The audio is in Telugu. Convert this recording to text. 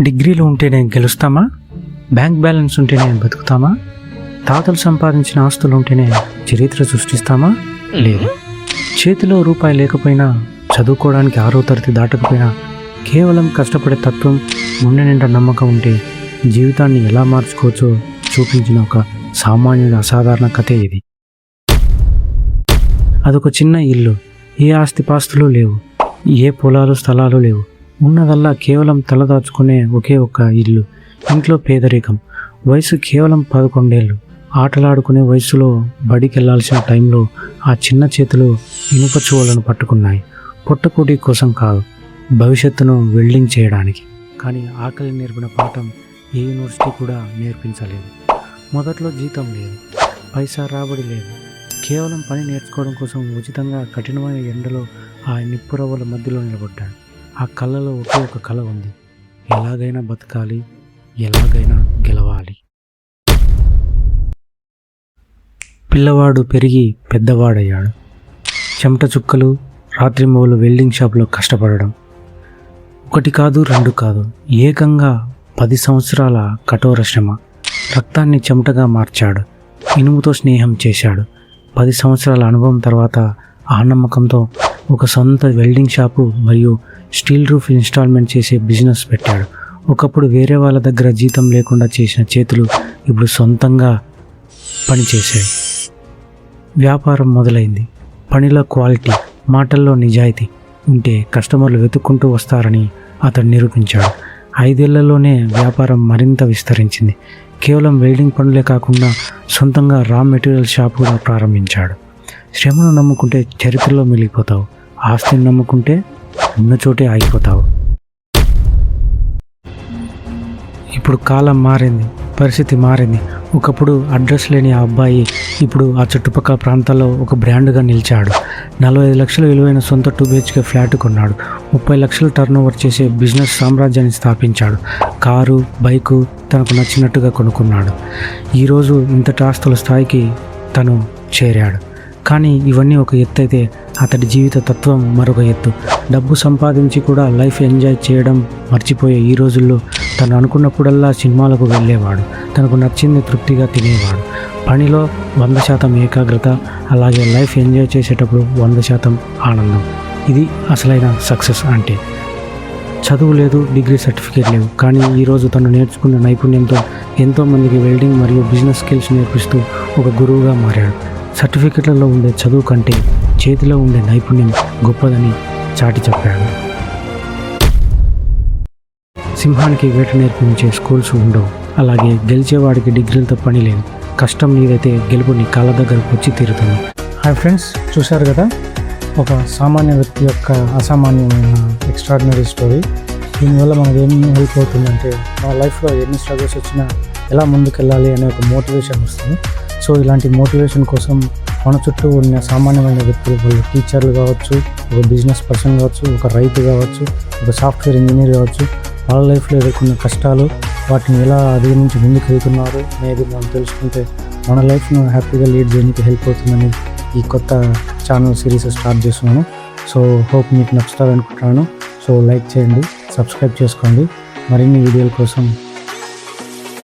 డిగ్రీలు ఉంటేనే గెలుస్తామా? బ్యాంక్ బ్యాలెన్స్ ఉంటేనే బతుకుతామా? తాతలు సంపాదించిన ఆస్తులు ఉంటేనే చరిత్ర సృష్టిస్తామా? లేదు. చేతిలో రూపాయి లేకపోయినా, చదువుకోవడానికి 6వ తరగతి దాటకపోయినా, కేవలం కష్టపడే తత్వం, గుండె నిండా నమ్మకం ఉంటే జీవితాన్ని ఎలా మార్చుకోవచ్చో చూపించిన ఒక సామాన్యుడి అసాధారణ కథే ఇది. అదొక చిన్న ఇల్లు. ఏ ఆస్తిపాస్తులు లేవు, ఏ పొలాలు స్థలాలు లేవు. ఉన్నదల్లా కేవలం తలదాచుకునే ఒకే ఒక్క ఇల్లు. ఇంట్లో పేదరికం. వయసు కేవలం 11 ఏళ్ళు. ఆటలాడుకునే వయసులో బడికెళ్లాల్సిన టైంలో ఆ చిన్న చేతులు ఇనుప చువ్వలను పట్టుకున్నాయి. పొట్టకూటి కోసం కాదు, భవిష్యత్తును వెల్డింగ్ చేయడానికి. కానీ ఆకలి నేర్పిన పాఠం ఏ యూనివర్సిటీ కూడా నేర్పించలేదు. మొదట్లో జీతం లేదు, పైసా రాబడి లేదు. కేవలం పని నేర్చుకోవడం కోసం ఉచితంగా కఠినమైన ఎండలో ఆ నిప్పురవ్వల మధ్యలో నిలబడ్డాడు. ఆ కళ్ళలో ఒకే ఒక కళ ఉంది. ఎలాగైనా బతకాలి, ఎలాగైనా గెలవాలి. పిల్లవాడు పెరిగి పెద్దవాడయ్యాడు. చెమట చుక్కలు, రాత్రి మొగలు వెల్డింగ్ షాప్లో కష్టపడడం. 1 కాదు 2 కాదు, ఏకంగా 10 సంవత్సరాల కఠోర శ్రమ. రక్తాన్ని చెమటగా మార్చాడు. ఇనుముతో స్నేహం చేశాడు. 10 సంవత్సరాల అనుభవం తర్వాత ఆ నమ్మకంతో ఒక సొంత వెల్డింగ్ షాపు మరియు స్టీల్ రూఫ్ ఇన్స్టాల్మెంట్ చేసే బిజినెస్ పెట్టాడు. ఒకప్పుడు వేరే వాళ్ళ దగ్గర జీతం లేకుండా చేసిన చేతులు ఇప్పుడు సొంతంగా పనిచేశాయి. వ్యాపారం మొదలైంది. పనిలో క్వాలిటీ, మాటల్లో నిజాయితీ ఉంటే కస్టమర్లు వెతుక్కుంటూ వస్తారని అతడు నిరూపించాడు. 5 ఏళ్లలోనే వ్యాపారం మరింత విస్తరించింది. కేవలం వెల్డింగ్ పనులే కాకుండా సొంతంగా రా మెటీరియల్ షాప్ కూడా ప్రారంభించాడు. శ్రమను నమ్ముకుంటే చరిత్రలో మిగిలిపోతావు. ఆస్తిని నమ్ముకుంటే ఉన్న చోటే ఆగిపోతావు. ఇప్పుడు కాలం మారింది, పరిస్థితి మారింది. ఒకప్పుడు అడ్రస్ లేని ఆ అబ్బాయి ఇప్పుడు ఆ చుట్టుపక్కల ప్రాంతాల్లో ఒక బ్రాండ్గా నిలిచాడు. 45 లక్షల విలువైన సొంత 2 BHK ఫ్లాట్ కొన్నాడు. 30 లక్షల టర్నోవర్ చేసే బిజినెస్ సామ్రాజ్యాన్ని స్థాపించాడు. కారు, బైకు తనకు నచ్చినట్టుగా కొనుక్కున్నాడు. ఈరోజు ఇంతటి ఆస్తుల స్థాయికి తను చేరాడు. కానీ ఇవన్నీ ఒక ఎత్తు అయితే అతడి జీవిత తత్వం మరొక ఎత్తు. డబ్బు సంపాదించి కూడా లైఫ్ ఎంజాయ్ చేయడం మర్చిపోయే ఈ రోజుల్లో తను అనుకున్నప్పుడల్లా సినిమాలకు వెళ్ళేవాడు. తనకు నచ్చింది తృప్తిగా తినేవాడు. పనిలో 100% ఏకాగ్రత, అలాగే లైఫ్ ఎంజాయ్ చేసేటప్పుడు 100% ఆనందం. ఇది అసలైన సక్సెస్ అంటే. చదువు లేదు, డిగ్రీ సర్టిఫికేట్ లేవు, కానీ ఈరోజు తను నేర్చుకున్న నైపుణ్యంతో ఎంతోమందికి వెల్డింగ్ మరియు బిజినెస్ స్కిల్స్ నేర్పిస్తూ ఒక గురువుగా మారాడు. సర్టిఫికెట్లలో ఉండే చదువు కంటే చేతిలో ఉండే నైపుణ్యం గొప్పదని చాటి చెప్పాడు. సింహానికి వేట నేర్పించే స్కూల్స్ ఉండవు, అలాగే గెలిచేవాడికి డిగ్రీలతో పని లేదు. కష్టం నీదైతే గెలుపు నీ కాళ్ళ దగ్గరకు వచ్చి తీరుతుంది. హాయ్ ఫ్రెండ్స్, చూశారు కదా ఒక సామాన్య వ్యక్తి యొక్క అసామాన్యమైన ఎక్స్ట్రాడినరీ స్టోరీ. దీనివల్ల మనకు ఏం హెల్ప్ అవుతుందంటే మన లైఫ్లో ఎన్ని స్ట్రగుల్స్ వచ్చినా ఎలా ముందుకెళ్ళాలి అనే ఒక మోటివేషన్ వస్తుంది. సో ఇలాంటి మోటివేషన్ కోసం మన చుట్టూ ఉన్న సామాన్యమైన వ్యక్తులు, వాళ్ళు టీచర్లు కావచ్చు, ఒక బిజినెస్ పర్సన్ కావచ్చు, ఒక రైతు కావచ్చు, ఒక సాఫ్ట్వేర్ ఇంజనీర్ కావచ్చు, వాళ్ళ లైఫ్లో ఎదుర్కొన్న కష్టాలు, వాటిని ఎలా అధిగమించి ముందుకు వెళ్తున్నారు అనేది మనం తెలుసుకుంటే మన లైఫ్ను హ్యాపీగా లీడ్ చేయడానికి హెల్ప్ అవుతుందని ఈ కొత్త ఛానల్ సిరీస్ స్టార్ట్ చేస్తున్నాను. సో హోప్ మీకు నచ్చుతుంది అనుకుంటున్నాను. సో లైక్ చేయండి, సబ్స్క్రైబ్ చేసుకోండి. మరిన్ని వీడియోల కోసం